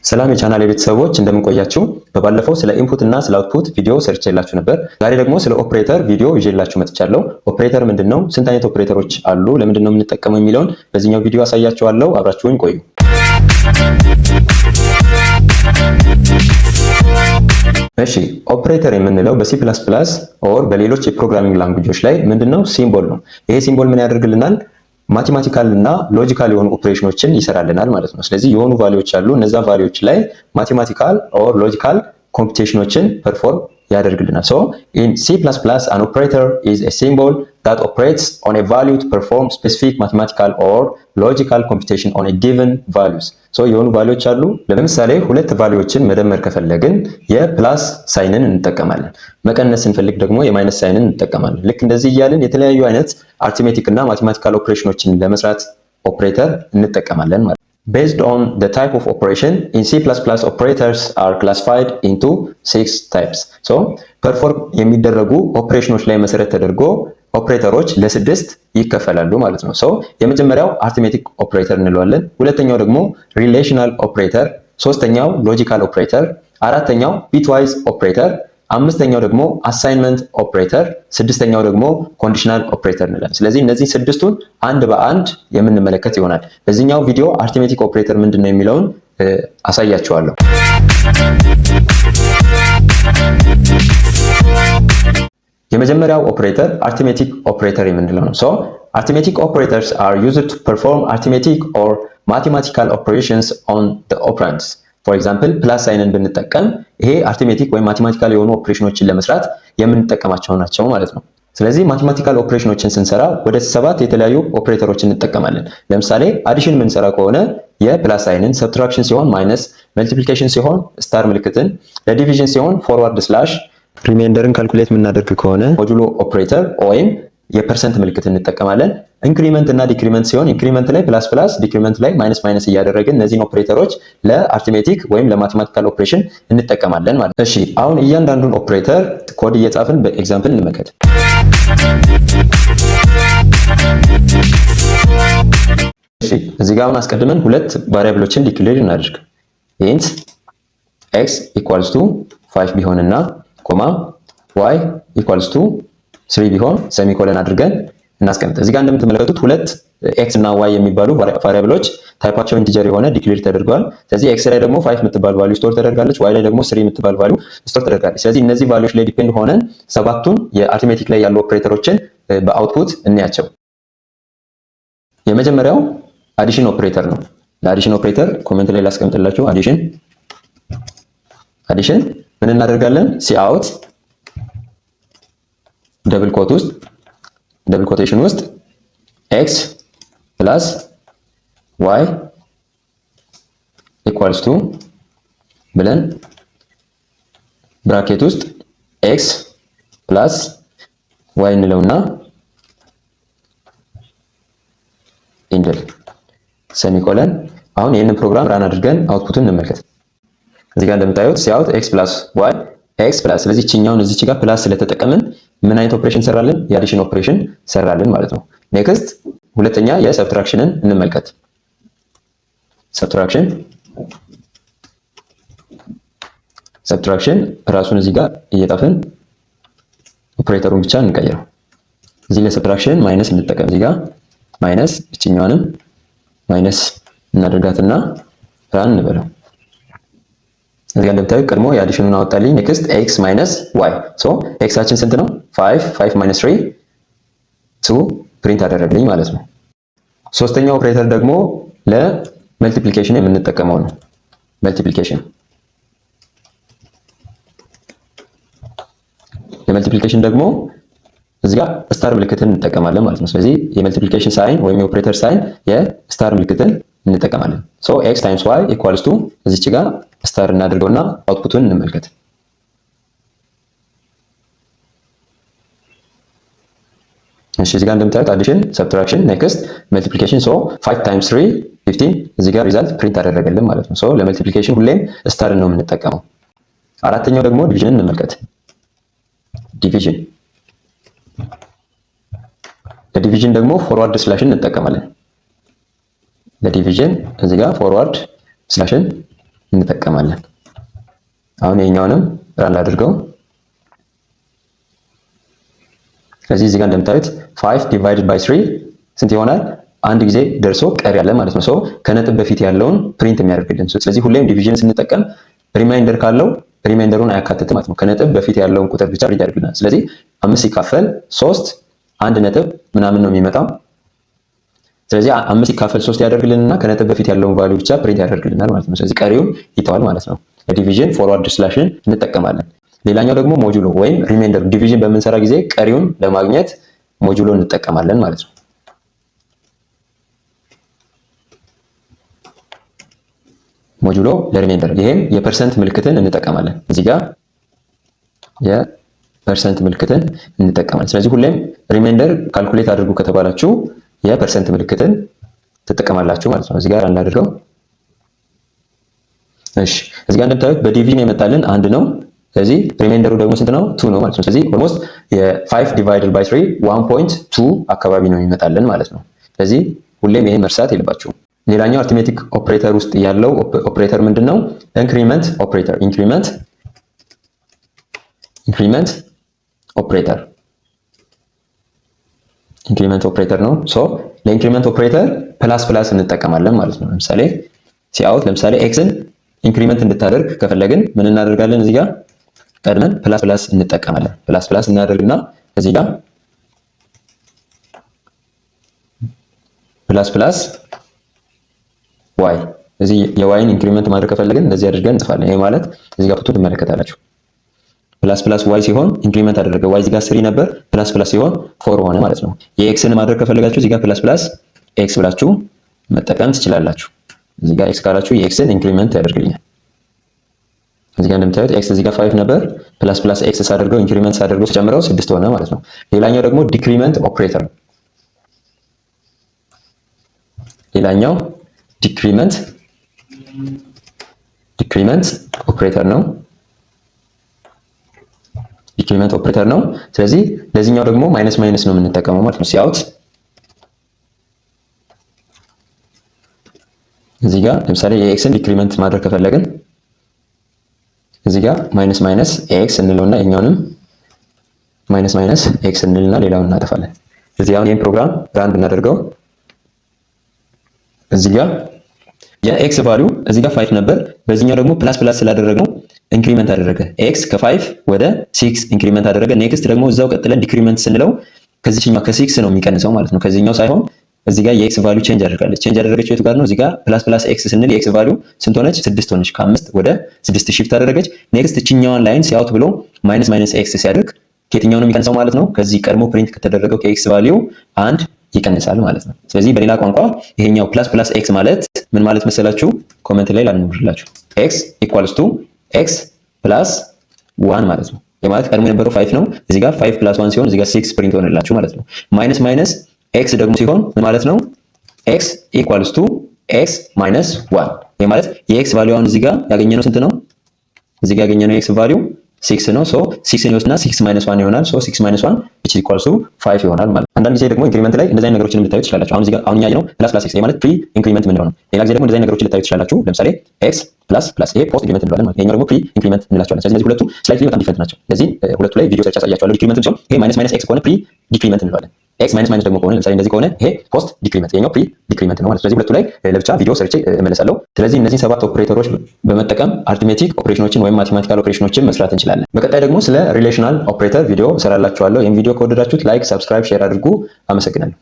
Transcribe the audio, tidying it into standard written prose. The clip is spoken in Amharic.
ሰላም የቻናል ቤተሰቦች እንደምን ቆያችሁ? በባለፈው ስለ ኢንፑት እና ስለ አውትፑት ቪዲዮ ሰርቼላችሁ ነበር። ዛሬ ደግሞ ስለ ኦፕሬተር ቪዲዮ ይዤላችሁ መጥቻለሁ። ኦፕሬተር ምንድነው? ስንት አይነት ኦፕሬተሮች አሉ? ለምንድነው የምንጠቀመው የሚለውን በዚህኛው ቪዲዮ አሳያችኋለሁ። አብራችሁኝ ቆዩ። እሺ ኦፕሬተር የምንለው በሲ++ ኦር በሌሎች የፕሮግራሚንግ ላንጉጆች ላይ ምንድነው? ሲምቦል ነው። ይሄ ሲምቦል ምን ያደርግልናል? ማቴማቲካል እና ሎጂካል የሆኑ ኦፕሬሽኖችን ይሰራልናል ማለት ነው። ስለዚህ የሆኑ ቫልዩዎች አሉ። እነዛ ቫልዩዎች ላይ ማቴማቲካል ኦር ሎጂካል ኮምፒውቴሽኖችን ፐርፎርም ያደርግልናል። So in C++ an operator is a symbol that operates on a value to perform specific mathematical or logical computation on a given values. So የሆኑ ቫልዩዎች አሉ። ለምሳሌ ሁለት ቫልዩዎችን መደመር ከፈለግን የፕላስ ሳይንን እንጠቀማለን። መቀነስ ስንፈልግ ደግሞ የማይነስ ሳይንን እንጠቀማለን። ልክ እንደዚህ እያልን የተለያዩ አይነት አርትሜቲክ እና ማቴማቲካል ኦፕሬሽኖችን ለመስራት ኦፕሬተር እንጠቀማለን ማለት ነው። Based on the type of operation, in C++ operators are classified into 6 types. So, perform የሚደረጉ ኦፕሬሽኖች ላይ መሰረት ተደርጎ ኦፕሬተሮች ለስድስት ይከፈላሉ ማለት ነው። So, የመጀመሪያው አርትሜቲክ ኦፕሬተር እንለዋለን። ሁለተኛው ደግሞ ሪሌሽናል ኦፕሬተር፣ ሶስተኛው ሎጂካል ኦፕሬተር፣ አራተኛው ቢትዋይዝ ኦፕሬተር፣ አምስተኛው ደግሞ አሳይንመንት ኦፕሬተር፣ ስድስተኛው ደግሞ ኮንዲሽናል ኦፕሬተር እንላለን። ስለዚህ እነዚህ ስድስቱን አንድ በአንድ የምንመለከት ይሆናል። በዚህኛው ቪዲዮ አርትሜቲክ ኦፕሬተር ምንድነው የሚለውን አሳያችኋለሁ። የመጀመሪያው ኦፕሬተር አርትሜቲክ ኦፕሬተር የምንለው ነው። So arithmetic operators are used to perform arithmetic or mathematical operations on the operands. ፎር ኤግዛምፕል ፕላስ ሳይንን ብንጠቀም ይሄ አርትሜቲክ ወይም ማቴማቲካል የሆኑ ኦፕሬሽኖችን ለመስራት የምንጠቀማቸው ናቸው ማለት ነው። ስለዚህ ማቴማቲካል ኦፕሬሽኖችን ስንሰራ ወደ 7 የተለያዩ ኦፕሬተሮችን እንጠቀማለን። ለምሳሌ አዲሽን የምንሰራ ከሆነ የፕላስ ሳይንን፣ ሰብትራክሽን ሲሆን ማይነስ፣ መልቲፕሊኬሽን ሲሆን ስታር ምልክትን፣ ለዲቪዥን ሲሆን ፎርዋርድ ስላሽ፣ ሪሜይንደርን ካልኩሌት የምናደርግ ከሆነ ሞጁሎ ኦፕሬተር ወይም የፐርሰንት ምልክት እንጠቀማለን። ኢንክሪመንት እና ዲክሪመንት ሲሆን ኢንክሪመንት ላይ ፕላስ ፕላስ፣ ዲክሪመንት ላይ ማይነስ ማይነስ እያደረግን እነዚህን ኦፕሬተሮች ለአርትሜቲክ ወይም ለማቴማቲካል ኦፕሬሽን እንጠቀማለን ማለት ነው። እሺ አሁን እያንዳንዱን ኦፕሬተር ኮድ እየጻፍን በኤግዛምፕል እንመልከት። እሺ እዚህ ጋር አሁን አስቀድመን ሁለት ቫሪያብሎችን ዲክሌር እናድርግ። int x equals to 5 ቢሆንና ኮማ y equals to 3 ቢሆን ሴሚኮለን አድርገን እናስቀምጥ። እዚህ ጋር እንደምትመለከቱት ሁለት x እና y የሚባሉ ቫሪያብሎች ታይፓቸው ኢንቲጀር የሆነ ዲክሌር ተደርገዋል። ስለዚህ x ላይ ደግሞ 5 የምትባል ቫልዩ ስቶር ተደርጋለች፣ y ላይ ደግሞ 3 የምትባል ቫልዩ ስቶር ተደርጋለች። ስለዚህ እነዚህ ቫልዩዎች ላይ ዲፔንድ ሆነን ሰባቱን የአርትሜቲክ ላይ ያሉ ኦፕሬተሮችን በአውትፑት እንያቸው። የመጀመሪያው አዲሽን ኦፕሬተር ነው። ለአዲሽን ኦፕሬተር ኮሜንት ላይ ላስቀምጥላችሁ። አዲሽን ምን እናደርጋለን? ሲአውት ደብል ኮት ውስጥ ደብል ኮቴሽን ውስጥ x ፕላስ y ኢኳልስ ቱ ብለን ብራኬት ውስጥ x ፕላስ y እንለውና ኢንተር ሴሚኮለን። አሁን ይህንን ፕሮግራም ራን አድርገን አውትፑቱን እንመልከት። እዚህ ጋር እንደምታዩት ሲአውት x ፕላስ y x ፕላስ። ስለዚህ እቺኛውን እዚች ጋር ፕላስ ስለተጠቀምን ምን አይነት ኦፕሬሽን ሰራልን? የአዲሽን ኦፕሬሽን ሰራልን ማለት ነው። ኔክስት ሁለተኛ የሰብትራክሽንን እንመልከት። ሰብትራክሽን ራሱን እዚህ ጋር እየጣፍን ኦፕሬተሩን ብቻ እንቀይረው። እዚህ ለሰብትራክሽን ማይነስ እንጠቀም። እዚህ ጋር ማይነስ፣ እቺኛዋንም ማይነስ እናደርጋትና ራን እንበለው። እዚህ ጋር እንደምታዩት ቀድሞ የአዲሽኑን አወጣልኝ። ኔክስት x ማይነስ y ሶ ኤክሳችን ስንት ነው? 5 ማይነስ 3 2 ፕሪንት አደረግልኝ ማለት ነው። ሶስተኛው ኦፕሬተር ደግሞ ለመልቲፕሊኬሽን የምንጠቀመው ነው። ለመልቲፕሊኬሽን ደግሞ እዚህ ጋር ስታር ምልክትን እንጠቀማለን ማለት ነው። ስለዚህ የመልቲፕሊኬሽን ሳይን ወይም የኦፕሬተር ሳይን የስታር ምልክትን እንጠቀማለን። ሶ x ታይምስ y ኢኳልስ ቱ እዚች ጋር ስታር እናድርገውና አውትፑቱን እንመልከት። እሺ እዚህ ጋር እንደምታዩት አዲሽን፣ ሰብትራክሽን፣ ኔክስት መልቲፕሊኬሽን። ሶ 5 ታይምስ 3 15 እዚህ ጋር ሪዛልት ፕሪንት አደረገልን ማለት ነው። ሶ ለመልቲፕሊኬሽን ሁሌም ስታር ነው የምንጠቀመው። አራተኛው ደግሞ ዲቪዥንን እንመልከት። ለዲቪዥን ደግሞ ፎርዋርድ ስላሽን እንጠቀማለን። ለዲቪዥን እዚህ ጋር ፎርዋርድ ስላሽን እንጠቀማለን። አሁን የኛውንም ራን አድርገው። ስለዚህ እዚህ ጋር እንደምታዩት 5 ዲቫይድድ ባይ 3 ስንት ይሆናል? አንድ ጊዜ ደርሶ ቀሪ ያለ ማለት ነው። ከነጥብ በፊት ያለውን ፕሪንት የሚያደርግልን። ስለዚህ ሁሌም ዲቪዥን ስንጠቀም ሪማይንደር ካለው ሪማይንደሩን አያካትትም ማለት ነው። ከነጥብ በፊት ያለውን ቁጥር ብቻ ፕሪንት ያደርግልናል። ስለዚህ 5 ሲካፈል 3 አንድ ነጥብ ምናምን ነው የሚመጣው። ስለዚህ 5 ሲካፈል 3 ያደርግልንና ከነጥብ በፊት ያለውን ቫልዩ ብቻ ፕሪንት ያደርግልናል ማለት ነው። ስለዚህ ቀሪውን ይተዋል ማለት ነው። ለዲቪዥን ፎርዋርድ ስላሽን እንጠቀማለን። ሌላኛው ደግሞ ሞጁሎ ወይም ሪማይንደር ዲቪዥን በምንሰራ ጊዜ ቀሪውን ለማግኘት ሞጁሎ እንጠቀማለን ማለት ነው። ሞጁሎ ለሪማይንደር ይሄም የፐርሰንት ምልክትን እንጠቀማለን። እዚህ ጋር የፐርሰንት ምልክትን እንጠቀማለን። ስለዚህ ሁሌም ሪማይንደር ካልኩሌት አድርጉ ከተባላችሁ የፐርሰንት ምልክትን ትጠቀማላችሁ ማለት ነው። እዚህ ጋር እናድርገው። እሺ እዚህ ጋር እንደምታዩት በዲቪዥን የመጣልን አንድ ነው። ስለዚህ ሪማይንደሩ ደግሞ ስንት ነው? 2 ነው ማለት ነው። ስለዚህ ኦልሞስት የ5 ዲቫይድድ ባይ 3 1.2 አካባቢ ነው የሚመጣልን ማለት ነው። ስለዚህ ሁሌም ይሄን መርሳት የለባችሁም። ሌላኛው አርትሜቲክ ኦፕሬተር ውስጥ ያለው ኦፕሬተር ምንድነው? ኢንክሪመንት ኦፕሬተር። ኢንክሪመንት ኦፕሬተር ነው። ለኢንክሪመንት ኦፕሬተር ፕላስ ፕላስ እንጠቀማለን ማለት ነው። ለምሳሌ ሲአውት ለምሳሌ ኤክስን ኢንክሪመንት እንድታደርግ ከፈለግን ምን እናደርጋለን? እዚህ ጋር ቀድመን ፕላስ ፕላስ እንጠቀማለን። ፕላስ ፕላስ እናደርግና እዚህ ጋር ፕላስ ፕላስ ዋይ እዚህ የዋይን ኢንክሪመንት ማድረግ ከፈለግን እንደዚህ አድርገን እንጽፋለን። ይሄ ማለት እዚህ ጋር ፎቶ ትመለከታላችሁ። ፕላስ ፕላስ ዋይ ሲሆን ኢንክሪመንት አደረገ። ዋይ እዚህ ጋር 3 ነበር፣ ፕላስ ፕላስ ሲሆን 4 ሆነ ማለት ነው። የኤክስን ማድረግ ከፈለጋችሁ እዚህ ጋር ፕላስ ፕላስ ኤክስ ብላችሁ መጠቀም ትችላላችሁ። እዚህ ጋር ኤክስ ካላችሁ የኤክስን ኢንክሪመንት ያደርግልኛል። እዚህ ጋር እንደምታዩት ኤክስ እዚህ ጋር 5 ነበር፣ ፕላስ ፕላስ ኤክስ ሳደርገው ኢንክሪመንት ሳደርገው ተጨምረው 6 ሆነ ማለት ነው። ሌላኛው ደግሞ ዲክሪመንት ኦፕሬተር ነው። ሌላኛው ዲክሪመንት ኦፕሬተር ነው። ዲክሪመንት ኦፕሬተር ነው። ስለዚህ ለዚህኛው ደግሞ ማይነስ ማይነስ ነው የምንጠቀመው ማለት ነው። ሲአውት እዚህ ጋር ለምሳሌ የኤክስን ዲክሪመንት ማድረግ ከፈለግን እዚህ ጋር ማይነስ ማይነስ ኤክስ እንለውና የኛውንም ማይነስ ማይነስ ኤክስ እንልና ሌላውን እናጠፋለን። እዚህ አሁን ይሄን ፕሮግራም ራን ብናደርገው እዚህ ጋር የኤክስ ቫልዩ እዚህ ጋር 5 ነበር። በዚህኛው ደግሞ ፕላስ ፕላስ ስላደረግነው ኢንክሪመንት አደረገ። ኤክስ ከ5 ወደ 6 ኢንክሪመንት አደረገ። ኔክስት ደግሞ እዛው ቀጥለን ዲክሪመንት ስንለው ከዚህኛው ከ6 ነው የሚቀንሰው ማለት ነው። ከዚህኛው ሳይሆን እዚህ ጋር የኤክስ ቫልዩ ቼንጅ አድርጋለች። ቼንጅ ያደረገችው የቱ ጋር ነው? እዚህ ጋር ፕላስ ፕላስ ኤክስ ስንል የኤክስ ቫልዩ ስንት ሆነች? 6 ሆነች። ከ5 ወደ 6 ሺፍት አደረገች። ኔክስት እቺኛዋን ላይን ሲያውት ብሎ ማይነስ ማይነስ ኤክስ ሲያደርግ ከየትኛው ነው የሚቀንሰው ማለት ነው? ከዚህ ቀድሞ ፕሪንት ከተደረገው ከኤክስ ቫልዩ አንድ ይቀንሳል ማለት ነው። ስለዚህ በሌላ ቋንቋ ይሄኛው ፕላስ ፕላስ ኤክስ ማለት ምን ማለት መሰላችሁ? ኮሜንት ላይ ላንብብላችሁ። ኤክስ ኢኳልስ ቱ ኤክስ ፕላስ 1 ማለት ነው። የማለት ቀድሞ የነበረው 5 ነው። እዚህ ጋር 5 ፕላስ 1 ሲሆን እዚህ ጋር 6 ፕሪንት ሆነላችሁ ማለት ነው። ማይነስ ማይነስ ኤክስ ደግሞ ሲሆን ምን ማለት ነው? ኤክስ ኢኳልስ ቱ ኤክስ ማይነስ 1 የማለት የኤክስ ቫልዩ አሁን እዚህ ጋር ያገኘነው ስንት ነው? እዚህ ጋር ያገኘነው ኤክስ ቫልዩ 6 ነው። 6 ይወስድና 6 ማይነስ 1 ይሆናል። 6 ማይነስ 1 which equals to 5 ይሆናል ማለት ነው። አንዳንድ ጊዜ ደግሞ ኢንክሪመንት ላይ እንደዚህ አይነት ነገሮችን ልታዩ ትችላላችሁ። አሁን እዚህ ጋር አሁን ያየነው ፕላስ ፕላስ ኤክስ የማለት ፕሪ ኢንክሪመንት ምንድነው ነው። ሌላ ጊዜ ደግሞ እንደዚህ አይነት ነገሮችን ልታዩ ትችላላችሁ። ለምሳሌ ኤክስ ፕላስ ፕላስ ይሄ ፖስት ኢንክሪመንት እንለዋለን ማለት ነው። ይሄኛው ደግሞ ፕሪ ኢንክሪመንት እንላቸዋለን። ስለዚህ እነዚህ ሁለቱ ስላይትሊ በጣም ዲፈረንት ናቸው። ስለዚህ ሁለቱ ላይ ቪዲዮ ሰርች አሳያችኋለሁ። ዲክሪመንት ሲሆን ይሄ ማይነስ ማይነስ ኤክስ ከሆነ ፕሪ ዲክሪመንት እንለዋለን። ኤክስ ማይነስ ማይነስ ደግሞ ከሆነ ለምሳሌ እንደዚህ ከሆነ ይሄ ፖስት ዲክሪመንት፣ ይሄኛው ፕሪ ዲክሪመንት ነው ማለት ነው። ስለዚህ ሁለቱ ላይ ለብቻ ቪዲዮ ሰርቼ እመለሳለሁ። ስለዚህ እነዚህ 7 ኦፕሬተሮች በመጠቀም አርትሜቲክ ኦፕሬሽኖችን ወይም ማቴማቲካል ኦፕሬሽኖችን መስራት እንችላለን። በቀጣይ ደግሞ ስለ ሪሌሽናል ኦፕሬተር ቪዲዮ እሰራላችኋለሁ። ይህን ቪዲዮ ከወደዳችሁት ላይክ፣ ሰብስክራይብ፣ ሼር አድርጉ። አመሰግናለሁ።